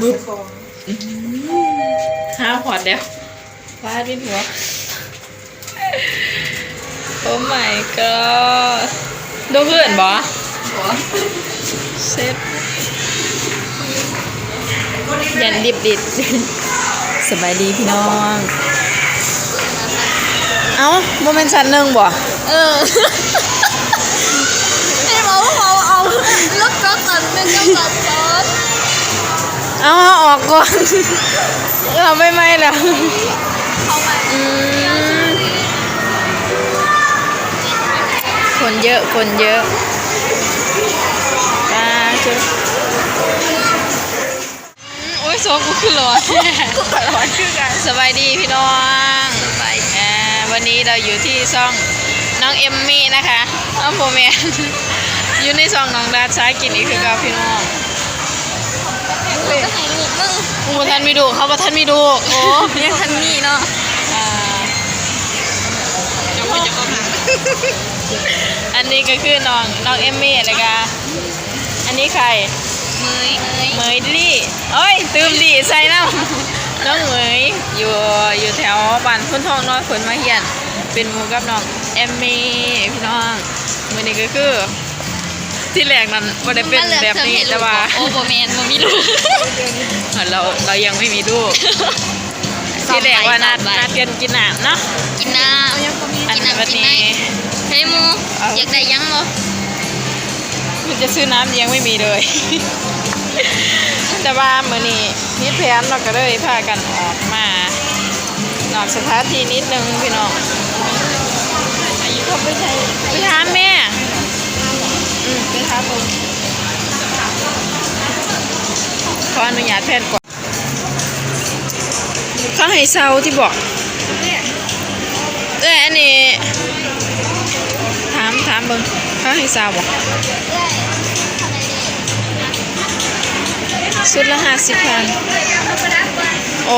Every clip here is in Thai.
มึบ5 ขวดเดียวฟาดเป็นหัวโอ้ my god ดูเพื่อนบ่เซ็ตยันดิบดิดสบายดีพี่น้องเอ้าโมเมนต์ชั้นหนึ่งบ่ให้เอารถก็สั่นเป็นจังหวัดรถเอาออกก่อนเราไม่แล้วคนเยอะจุ๊บโอ้ยโซกูขึ้นร้อนคือกันสบายดีพี่น้องวันนี้เราอยู่ที่ช่องน้องเอมมี่นะคะน้องโฟเมนอยู่ในช่องน้องดาช้ากินอีกคือกับพี่น้องก็ไหนลูกมึงกูทันมีดูเขาประทันมีดูโอ้ยังทันมีเนาะอันนี้ก็คือน้องเอมมี่อะไรกันอันนี้ใครเหมยลี่เอ้ยตืมลี่ใส่น้ำน้องเหมยอยู่แถวบ้านพุ่นทองน้อยฝนมาเฮียนเป็นหมู่กับน้องเอมมี่พี่น้องมื้อนี้ก็คือที่แรกนั้นบ่ได้เป็นแบบนี้แต่ว่าโอ้บ่แม่นบ่มีลูกเรายังไม่มีลูกที่แรกว่านัดกันกินน้ำเนาะกินน้ำอันวันนี้ให้มูอยากได้ยังบ่มันจะซื้อน้ำยังไม่มีเลยแต่ว่ามื้อนี้มีแผนเราก็เลยพากันออกมานอกสถานที่นิดนึงพี่น้องเขาไปถามแม่ไปถามผมขออนุญาตแพทย์ก่อนเขาให้เซาที่บอกอันนี้ถามเบิ่งเขาให้เซาบอกชุดละ50,000โอ้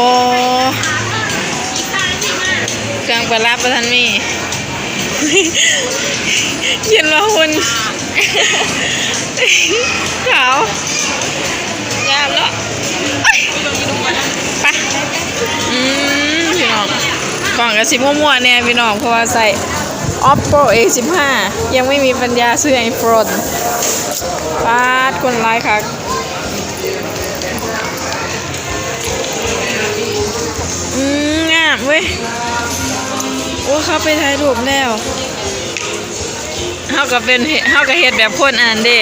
เครื่องประดับประทันมีเย็นละหุ่นขาวงามแล้วไปพี่น้องกล่องกับสิมั่วๆเนี่ยพี่น้องเพราะว่าใส่ Oppo A15 ยังไม่มีปัญญาซื้อ iPhone ปาดคนร้ายค่ะงามเว้ยโอ้เขาไปถ่ายรูปแล้วเขาก็เฮ็ดแบบคนอันเด้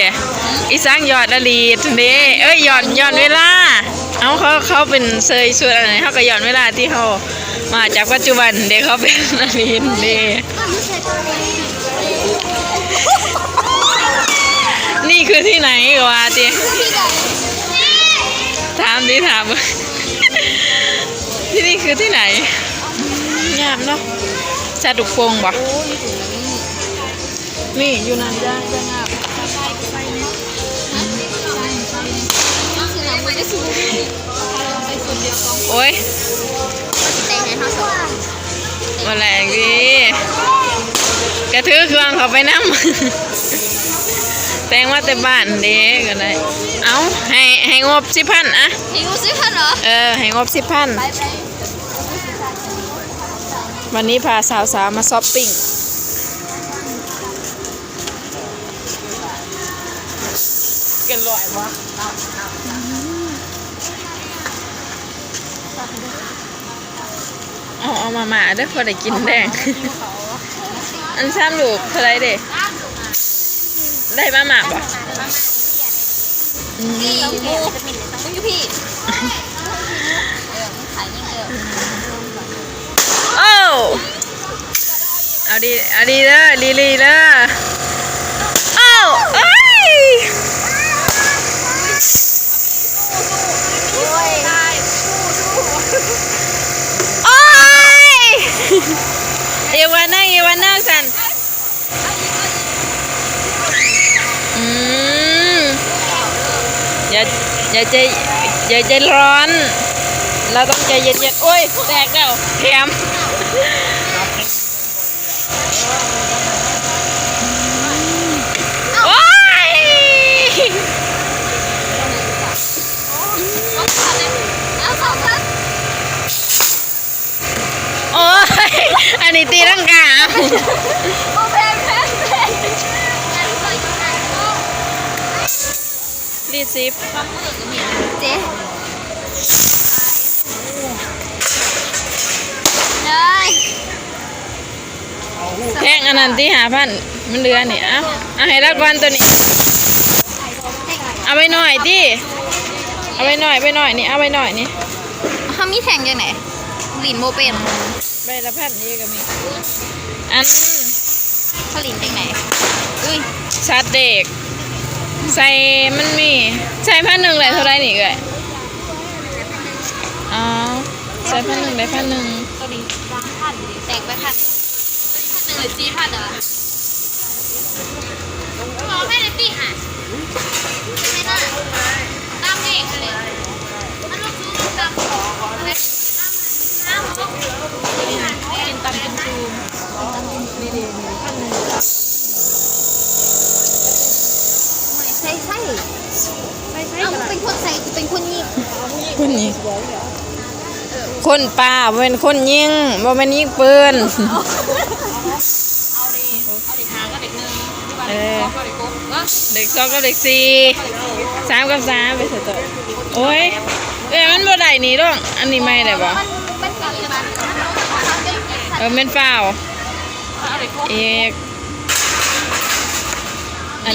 อีสร้างยอดอลีดเด้เอ้ยย้อนเวลาเอาเขาเป็นเซยส่วนอะไรเขาก็ย้อนเวลาที่เขามาจากปัจจุบันเด้เขาเป็นอลีดเด้นี่คือที่ไหนวะจีถามที่นี่คือที่ไหนงามเนาะชาดุกพงบ่นี่อยู่นั่นย่างงามโอ้ยมาแรงดิกระถือเครื่องเขาไปน้ำแต่งว่าแต่บ้านเด็กอะไรเอาให้งบ10,000อะให้งบ10,000เหรอให้งบ10,000วันนี้พาสาวๆมาช้อปปิ้งกันลอยวะเอามาเด้อพอได้กินแดงอันซ้ำลูกเท่าไรเด้ได้มาหมากบ่นี่มึงอยู่พี่ขายยิ่งเยอะโอ้เอาดีเด้อลีเด้อโอ้เอ้ยเอวานั่งสันอย่าใจร้อนเราต้องใจเย็นๆโอ้ยแตกแล้วแถมโอ้ย อันนี้ตีร่างกา โอ้แพงแพงแพง รีดซิป เจ๊เลย แพงอันนั้นที่5,000มันเดือนนี่เอาให้ละก่อนตัวนี้เอาไปหน่อยที่เอาไปหน่อยนี่เอาไปหน่อยนี่ เขามีแข่งยังไงลินโมเป็น ใบละพันนี่ก็มีอัน เขาลินยังไงอุ้ย ชาร์จเด็กใส่มันมีใส่1,000เลยเท่าไรนี่เอ่ยอ๋อใส่1,000ได้1,000 ตัวนี้3,000แตกไป1,000 1,000หรือ4,000เหรอมองไม่ได้ตีห่ะไม่ได้ตามเด็กเลยมันลูกชูตามเลยน้ำลูกกินตามกินซูมใช่เอาเป็นคนใส่เป็นคนยิง คนยิงคนป่าบ่เป็นคนยิงบ่เป็นยิงปืนเออเด็ก2กับเด็ก4 3กับ3ไปเถอะโอ้ยมันบ่ได้นี่ดอกอันนี้ไม่ได้บ่ เป็นสีมัน เป็นฝ้าวเอกอัน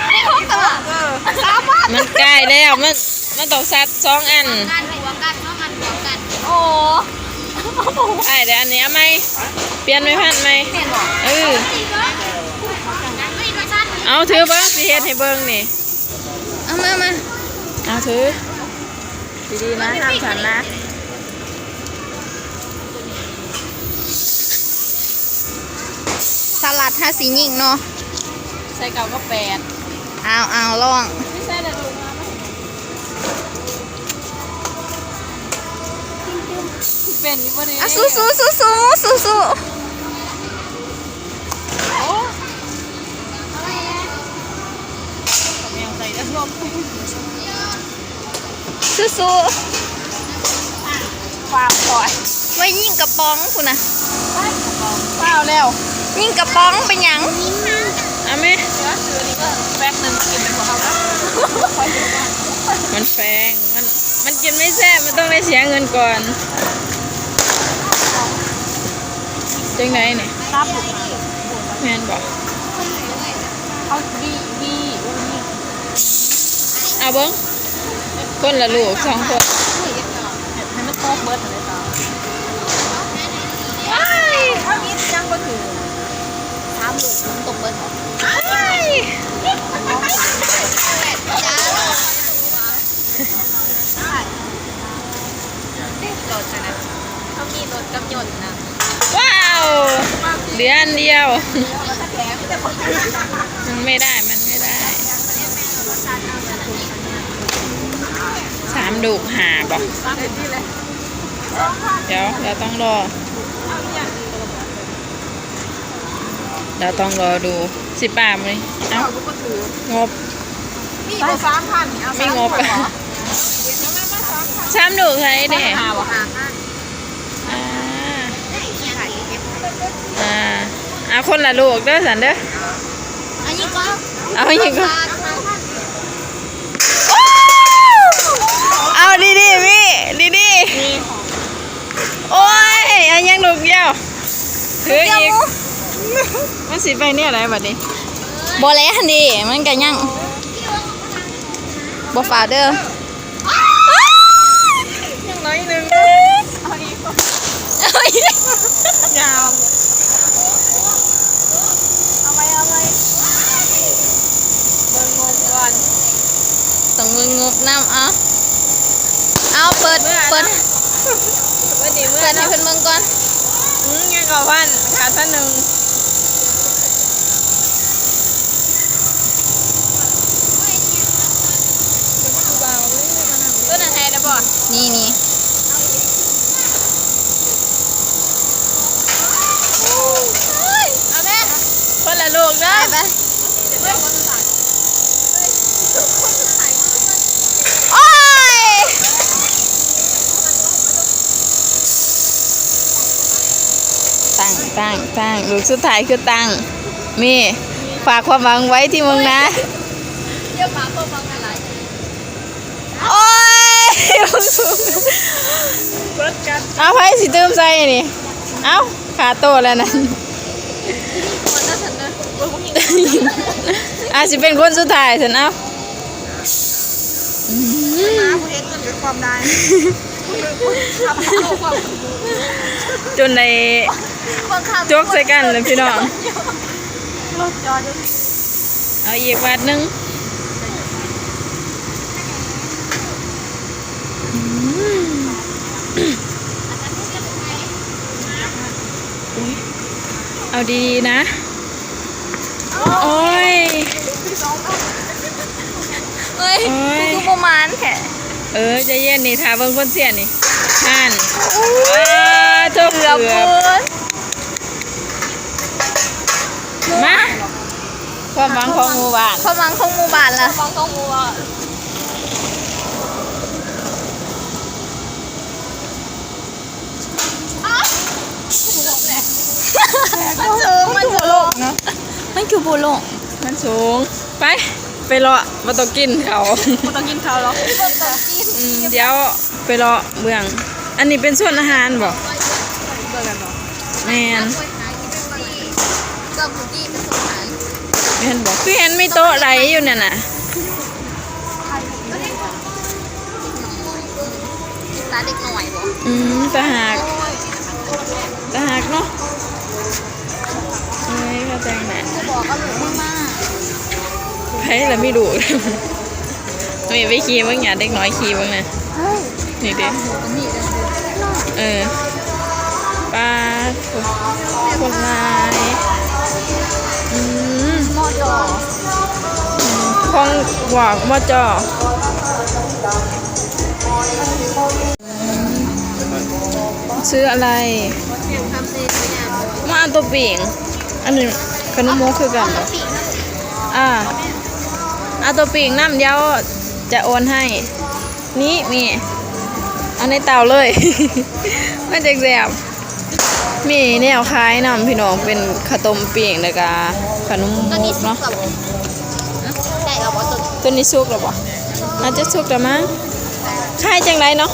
ไม่พบตัว3,000มันใกล้แล้วมันต้องซัด2 อัน กันหัวกันเนาะมันหัวกันโอ้ เดี๋ยวอันนี้เอาไหมเปลี่ยนไม่พันไหม เปลี่ยนบอก เอาถือเบิ้งสิเฮ็ดให้เบิ้งนี่ เอามา เอาถือดีๆนะห้ามฉันนะ สลัดถ้าสีหญิงเนาะ ใส่เก่าก็8เอาลอง ไม่ใส่แต่ดูมาเป็นอยู่บ่ดี สู้ ยังใส่ได้ร่วม ฟาร์มปล่อย ไว้ยิงกระป๋องคุณนะ เปล่าแล้ว ยิงกระป๋องเป็นหยัง เอาไหมแป๊กนึงกินเป็นของเขาแล้วมันแพงมันกินไม่แซ่บมันต้องได้เสียเงินก่อนจังไหนเนี่ย ครับ แม่นบอก เขาดี เอาเบิ้งคนละลูก2 คน ให้มันโตเบิร์ดเลยต่อเท่านี้ยังก็ถือ3 ลูกตกเบิร์ดจ้ารถนะเขามีรถกำยนต์นะ ว้าวเหลืออันเดียวมันไม่ได้3 ลูก5บอกเดี๋ยวเราต้องรอดู10 บาทเลยเอ้างบ มีกว่า3,000 ไม่งบ3 ลูกใช่เด็กเอาคนละลูกเด้อสันเด้อ อันนี้ก็ เอาอีกก็เอาดีพี่ดีโอ้ยอันยังลูกเดียวถืออีกมันสิไปเนี่ยอะไรบัดนี้ บ่แล้วนี่มันก็ยังบ่ฝาเด้อ ยังน้อยนึงยาวเอาไปเบิ่งงงก่อน ต้องมึงงบน้ำเอาเปิด เมื่อ ให้เพิ่นเบิ่งก่อน ยังก่อพันขาดท่านหนึ่ง ตัวนั้นให้ได้บ่นี่เอาแม่ คนละลูกเด้อ ไปโอ้ยตั้ง ตั้งลูกสุดท้ายคือตั้งมีฝากความหวังไว้ที่มึงนะ เดี๋ยวมาเพิ่มฟังอะไร โอ้ยเอาไพ่สิเติมใส่นี่เอาขาโตแล้วนะ คนน่าสนใจ อาจจะเป็นคนสุดท้ายฉันเอา มาผู้เฮ็ดกันด้วยความได้ทำให้โลกความ จนในจกใส่กันเลยพี่น้อง โลกจอด้วย เอาอีกบาทหนึงเอาดีๆนะโอ้ย เฮ้ย โอ้ย คือประมาณแค่ ใจเย็นนี่ทาเบิ่งคนเสียนี่อ่านจบ เกือบ เกือบมาความหวังของหมู่บ้าน ความหวังของหมู่บ้านล่ะความหวังของหมู่บ้านมันสูงมันสูงเนาะมันคือบุโลง มันสูงไปเลาะมาต้องกินเขา มันต้องกินข้าวหรอมันต้องกิน เดี๋ยวไปเลาะเมือง อันนี้เป็นส่วนอาหารบ่แม่น กับผู้ที่เป็นสงสาร แม่นบ่คือเห็นมีโต๊ะไหลอยู่เนี่ยน่ะ ร้านเด็กหน่อยบ่ ตะหากเนาะเอ้ยเข้าใจแหละ จะบอกก็หลูมาก ไผล่ะไม่ดูมีไปขี่เบิ่งหยาเด็กน้อยขี่เบิ่งน่ะ เฮ้ย นี่เด้ หมูก็มีเลย ปลาคนลายอืม หม้อจอ ของหวอกมอจอซื้ออะไร เสียงทำเองเนี่ย มาอันตัวปิ่งอันนี้ขนมโมคือกันเหรอ ปีก เอาตัวปิ่งน้ำเดียวจะโอนให้ นี่มีเอาในเตาเลย มันจะแซ่บมีแนวคล้ายนำพี่น้องเป็นข้าวต้มปิ่งแล้วก็ขนม ตัว โม นี้ ก สุก เนาะ กับใช่กับว่าสุก ตัวนี้สุกหรอปะน่าจะสุกแล้วมั้งค่ายจังไรเนาะ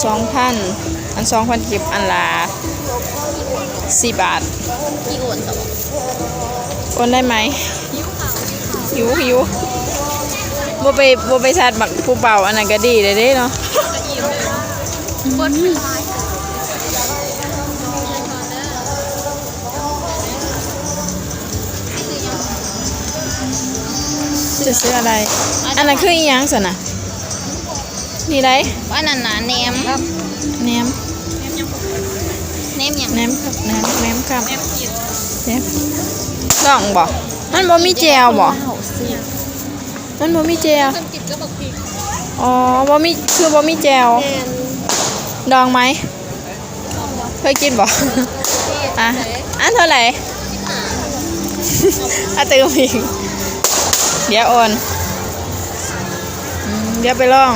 2,000 อัน 2,000กิบอันละ4 บาท กี่อ้วนกับ โอนได้ไหมหิวบ่ไปชาร์จบักผู้เป่าอันนั้นก็ดีเลยเด้เนาะ บนเป็นไม้ จะซื้ออะไร อันนั้นคืออีหยังสินะนี่ไร ว่านั่นน่ะแหนม แหนม แหนมอย่าง แหนมครับแหนมครับแหนมกล่องบ่มันบ่มีแจวบ่มันบ่มีแจว คนกินก็บอกผิด อ๋อบ่มีแจวดองไหมเคยกินบ่ อ่ะอันเท่าไหร่อ่ะเติมอีกเดี๋ยวโอนเดี๋ยวไปลอง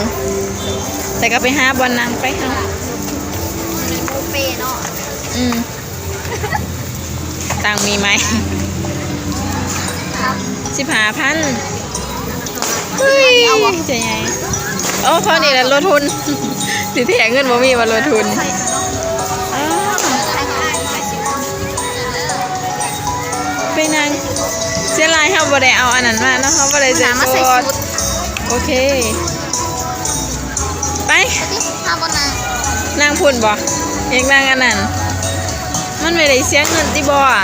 แต่ก็ไปหาบอลนางไปหา บุฟเฟ่เนาะ ตังมีไหม15,000เฮ้ยจะไงโอ้พอนี่แหละลดทุน สิแถงเงินบ่มีว่าลดทุนอ้าวไปนางเสียลายเขาบ่ได้เอาอันนั้นมาเนาะเขาบ่ได้ใส่ มา ซ ใส่ อส ชุด โอเค ไป ที่ห้าบนนาง นางพุ่นบ่เอกนางอันนั้นมันไม่ได้เสียเงินติบ่อะ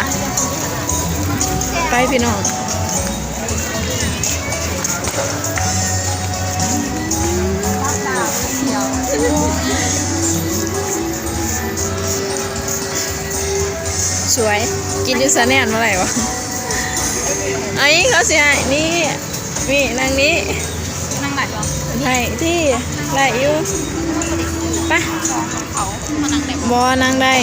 ไปพี่น้องสวยกินอยู่ซะแน่นเมื่อไหร่วะไอ้เขาสิให้นี่นางนี้ นั่งไหนวะ ไหลที่ไหลอยู่ไป เขามานั่งไหน บอนางได้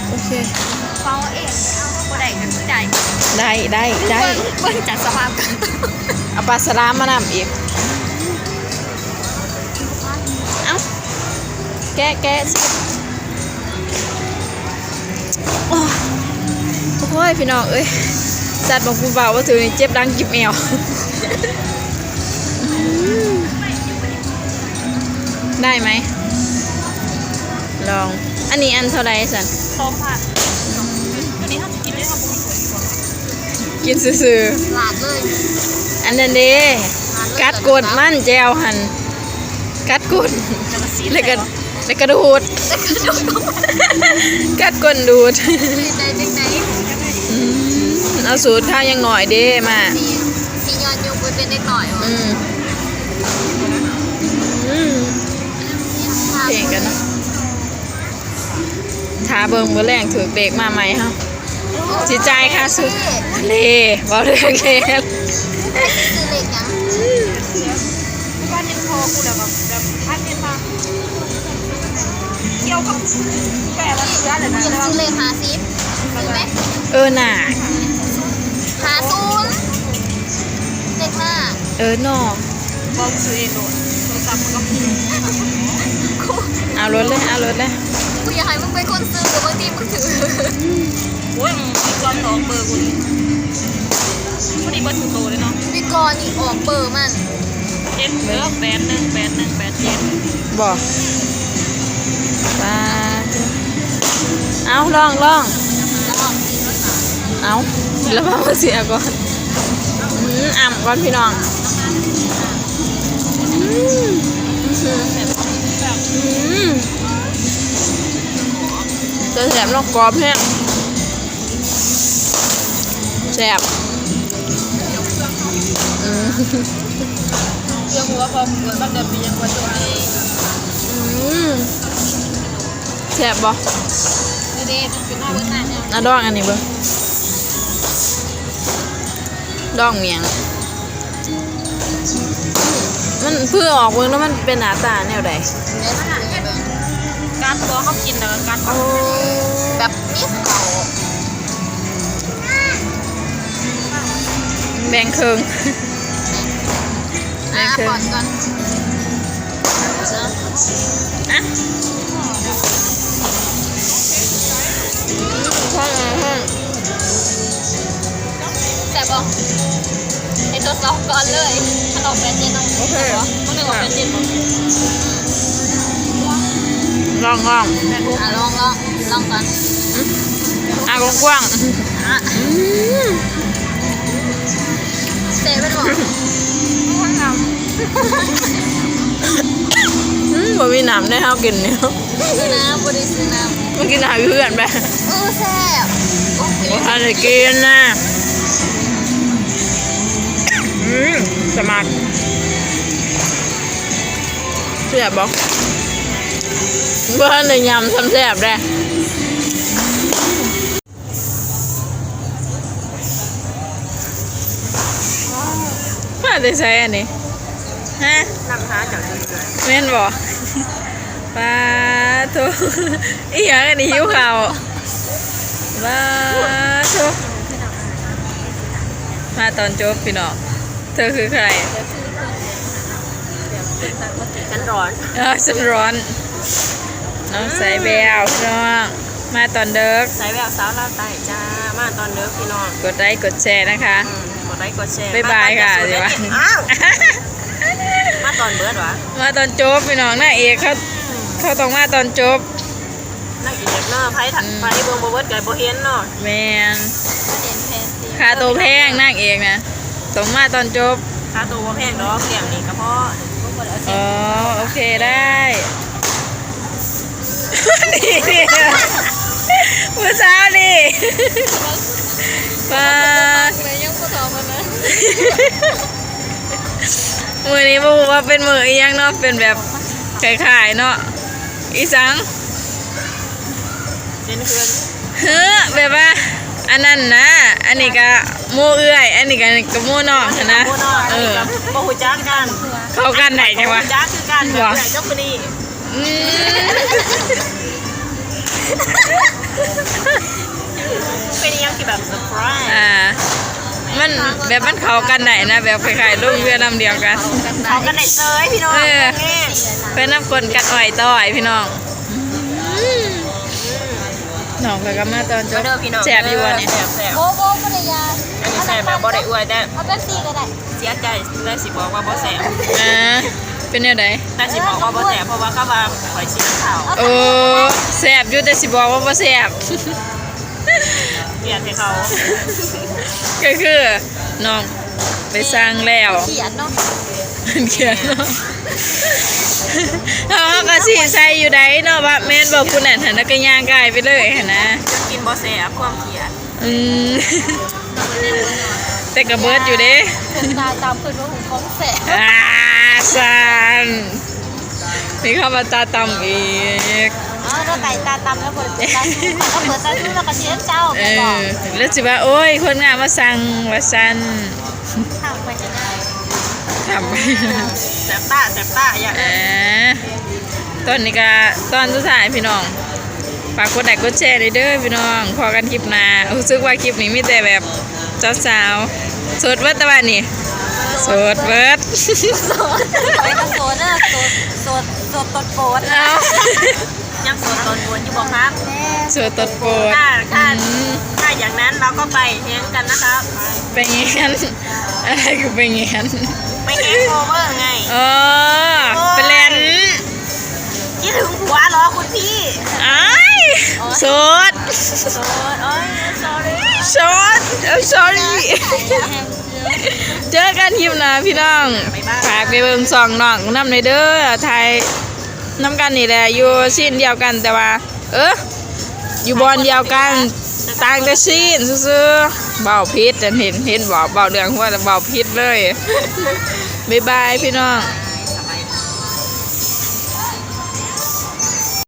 โอเค เขาเองบ่ได้กันคือได้ ได้ เบิ่งจากสภาพกัน เอาปลาสลามมานำอีก แกะสิโอ้ยพี่น้องเอ้ยจัดบอกกูเบาว่าถือนี่เจ็บดังจิบเอวได้ไหมลองอันนี้อันเท่าไรสัน 2,000ตัวนี้เขาจะกินได้ครับผม กินซื่อ หลาดเลย ๆอันนั้นเด้กัดกดมันแจวหันกัดกดแล้วก็ดูดกัดกดดูด ใจจังไหน เอาสูตรข้าวยังหน่อยเด้มา สีย้อนยุคเป็นเด็กหน่อย เพลงกันเนาะทาเบิงมือแรงถือเบรกมาใหม่ฮะจิใจค่ะสุดเลบอเรื่องเกม คือเล็กยังบ้านยังพอกูแบบท่านเป็นมาเกี่ยวกับแปะแล้วเสือเลยนะซื้อเลข50ซื้อไหม น่ะ 50เด็กมาก นอ บอมซื้อเองโดนโทรศัพท์มันก็ เอารถเลย กูอยากให้มึงเป็นคนซื้อแต่บางทีมึงถือโอ้ยมีก่อนออกเบอร์กูพอดีเบอร์ถือโตเลยเนาะมีก่อนอีกออกเบอร์มันเจ็ดเบอร์818187บอกปลาเอาลองเอาแล้วมาเสียก่อนอ่ำก่อนพี่น้องจะแสบลองกรอบแห้งแสบเรื่องหัวพอเหมือนบ้านเดิมปียังวันตัวนี้แสบบ่เด็กๆเป็นหน้าเบื้องหน้าเนี่ย ดองอันนี้เบิ่งดองเมียงมันเพื่อออกเบิ่งแล้วมันเป็นหน้าตาแนวใด เด็กขนาดนี้เบิ่งการตัวเขากินแต่การแบบมีเขา แบ่งครึ่ง ก่อนอ่ะแต่บอกไอตัวซอกก่อนเลยถ้าเราเป็นเย็นต้องโอเคเหรอต้องหนึ่งว่าเป็นเย็นมั้ง ลอง ลองก่อนกว้างเตะไปดูว่างงาม บ่มีน้ำได้เฮากินเนี่ย ซื้อน้ำบริซื้อน้ำ มันกินอาหารเพื่อนไป แซ่บโอ้ย บ่ทันได้กินนะสมัครแซ่บบ่บ่ทันได้ยำซ้ำแซ่บเด้มาได้ใช้อันนี้ฮะ นั่งหาจังเลย แม่นบ่ปลาทูอีหยังอันนี้หิวข้าวปลาทูมาตอนจบพี่น้องเธอคือใคร กันร้อน ฉันร้อนน้องสายแววพี่น้องมาตอนเดิก สายแววสาวลาวใต้จ้ามาตอนเลิกพี่น้อง กดไลค์กดแชร์นะคะ กดไลค์กดแชร์ บ๊ายบายค่ะเดี๋ยว อ้าวมาตอนเบิร์ดวะ มาตอนจบพี่น้องนางเอกเขาต้องมาตอนจบ นั่งอีกเนาะไพ่เบิ่งบ่เบิร์ดกับบ่เห็นเนาะ แมนค่าตัวแพงนางเอกนะต้องมาตอนจบ ค่าตัวบ่แพงดอกเสี่ยงนี่ก็พอ อ๋อโอเคได้นี่ผู้สาวดิป้า ยังบ่ตอบมันนะ มือนี้บอกว่าเป็นมืออีหยังเนาะเป็นแบบขายๆเนาะอีสัง เส้นเพื่อน เฮ้อแบบว่าอันนั้นนะอันนี้ก็โมเอื้อยอันนี้ก็โมน้องนะ บ่ฮู้จักกัน เข้ากันไหนจังวะ จักคือกันแบบไหนจังบ่ดี อืม เป็นยังที่แบบเซอร์ไพรส์ มัน มันเข้ากันได้นะแบบคล้ายๆลูกเรือลำเดียวกัน เขากันไหนเซยพี่น้อง เออ นี่ เพื่อนน้ำกลนกันอ่อยต่อยพี่น้องน้องก็มาตอนจบ เด้อพี่น้อง แสบอยู่วันนี้ แซ่บ โบโบก็ได้ยา อันนี้แซ่บแบบบ่ได้อวยแต่ เอาแป๊บซี่ก็ได้ เสียใจได้สิบอกว่าบ่แซ่บ อ่าเป็นยังไง แต่สิบอกว่าบ่แซ่บเพราะว่าเขาว่าข่อยสิข้าว โอ้แสบอยู่แต่สิบอกว่าบ่แสบ เกลียดให้เขา ก็คือน้องไปสร้างแล้ว เขียนเนาะ เขียนเนาะเขาก็สิใส่อยู่ใดเนาะว่าแม่นบอกคุณน่ะหันแล้วก็ย่างกายไปเลยหั่นนะ จะกินบ่แซ่บความเกลียด อืมแต่กระเบิดอยู่เด้ เป็นตาตามคืนว่าของของแสบ สันมีเข้ามาตาต่ำอีก แล้วไก่ตาตามแล้วเปิดตาชูก็เปิดตาชูแล้วก็เชียเจ้า เอ ไปบอก อแล้วสิว่าโอ้ยคนงานมาสั่งว่าสัน ทางไปจะได้ ทำไป แซ่บตาอย่าง ตอนนี้ก็ตอนสุดท้ายพี่น้องฝากกดไลค์กดแชร์ด้วยเด้อพี่น้องพอกันคลิปหน้ารู้สึกว่าคลิปนี้มีแต่แบบสาวๆสดเวิร์ดตะวันนี่สดเวิร์ด ไปกระโซนเนอร์โซนตดโปด เอา ยังสดตอนบนอยู่บ่ครับ สดตดโปรด ถ้าอย่างนั้นเราก็ไปเฮงกันนะครับ ไปเงี้ยนอะไรคือไปเงี้ยน ไปเฮงโอเวอร์ไง อ๋อไปเล่น คิดถึงผัวเหรอคุณพี่ อ้ายสด โอ้ย sorry สดsorry เจอกันคลิปหน้าพี่น้องฝากไปเบิ่งส่องน้องนำในเด้อไทยน้ำกันนี่แหละอยู่ซีนเดียวกันแต่ว่า อยู่บอลเดียวกันต่างแต่ซีนซื่อๆเบาพิษแต่เห็นบอกเบาเรื่องว่าแต่เบาพิษเลยบ๊ายบายพี่น้อง